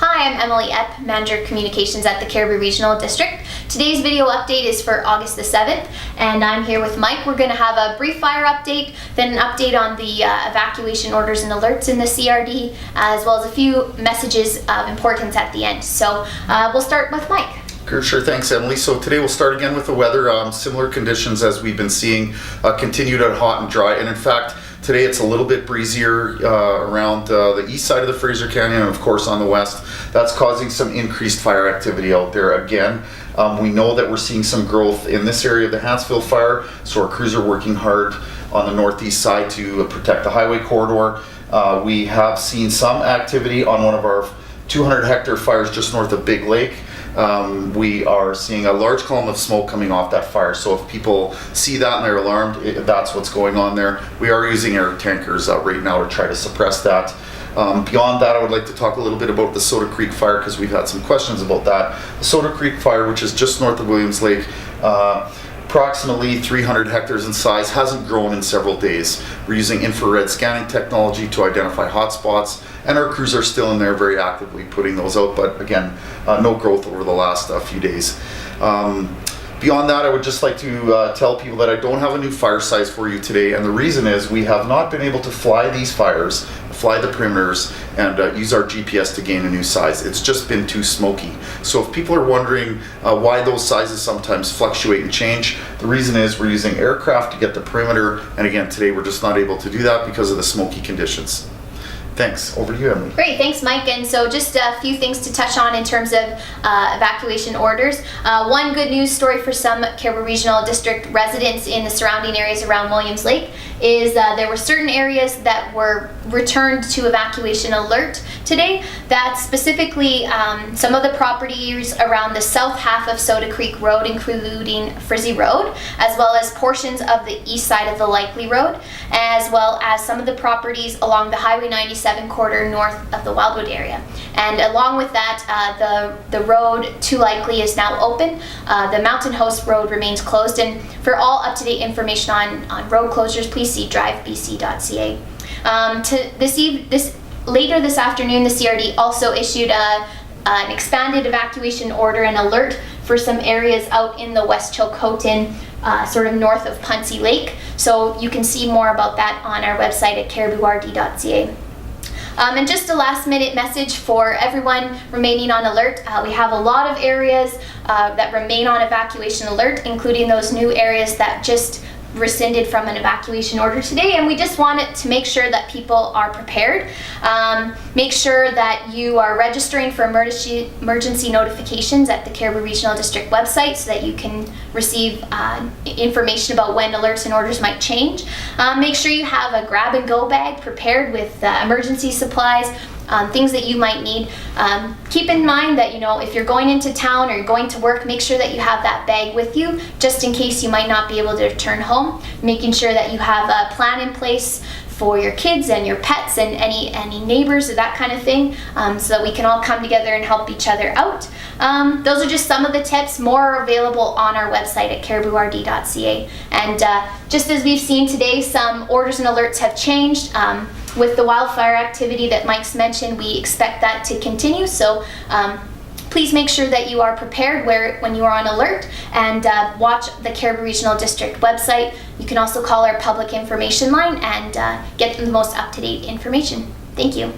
Hi, I'm Emily Epp, Manager of Communications at the Cariboo Regional District. Today's video update is for August the 7th, and I'm here with Mike. We're going to have a brief fire update, then an update on the evacuation orders and alerts in the CRD, as well as a few messages of importance at the end. So we'll start with Mike. Sure, thanks Emily. So today we'll start again with the weather. Similar conditions as we've been seeing, continued at hot and dry, and in fact today it's a little bit breezier around the east side of the Fraser Canyon and of course on the west. That's causing some increased fire activity out there again. We know that we're seeing some growth in this area of the Hansfield fire, so our crews are working hard on the northeast side to protect the highway corridor. We have seen some activity on one of our 200 hectare fires just north of Big Lake. We are seeing a large column of smoke coming off that fire, so if people see that and they're alarmed, that's what's going on there. We are using air tankers right now to try to suppress that. Beyond that, I would like to talk a little bit about the Soda Creek fire because we've had some questions about that. The Soda Creek fire, which is just north of Williams Lake, approximately 300 hectares in size, hasn't grown in several days. We're using infrared scanning technology to identify hotspots, and our crews are still in there very actively putting those out, but again, no growth over the last few days. Beyond that, I would just like to tell people that I don't have a new fire size for you today, and the reason is we have not been able to fly these fires, fly the perimeters, and use our GPS to gain a new size. It's just been too smoky. So if people are wondering why those sizes sometimes fluctuate and change, the reason is we're using aircraft to get the perimeter, and again, today we're just not able to do that because of the smoky conditions. Thanks. Over to you, Emily. Great, thanks Mike. And so just a few things to touch on in terms of evacuation orders. One good news story for some Cariboo Regional District residents in the surrounding areas around Williams Lake is there were certain areas that were returned to evacuation alert today. That's specifically some of the properties around the south half of Soda Creek Road, including Frizzy Road, as well as portions of the east side of the Likely Road, as well as some of the properties along the Highway 97 corridor north of the Wildwood area. And along with that, the road to Likely is now open. The Mountain Host Road remains closed, and for all up-to-date information on road closures, please see drivebc.ca. Later this afternoon, the CRD also issued an expanded evacuation order and alert for some areas out in the West Chilcotin, sort of north of Puncie Lake. So you can see more about that on our website at caribooRD.ca. And just a last minute message for everyone remaining on alert. We have a lot of areas that remain on evacuation alert, including those new areas that just rescinded from an evacuation order today, and we just wanted to make sure that people are prepared. Make sure that you are registering for emergency notifications at the Cariboo Regional District website so that you can receive information about when alerts and orders might change. Make sure you have a grab and go bag prepared with emergency supplies, things that you might need. Keep in mind that, if you're going into town or you're going to work, make sure that you have that bag with you just in case you might not be able to return home. Making sure that you have a plan in place for your kids and your pets and any neighbors or that kind of thing, so that we can all come together and help each other out. Those are just some of the tips. More are available on our website at caribooRD.ca. And just as we've seen today, some orders and alerts have changed. With the wildfire activity that Mike's mentioned, we expect that to continue. So please make sure that you are prepared when you are on alert, and watch the Cariboo Regional District website. You can also call our public information line and get the most up-to-date information. Thank you.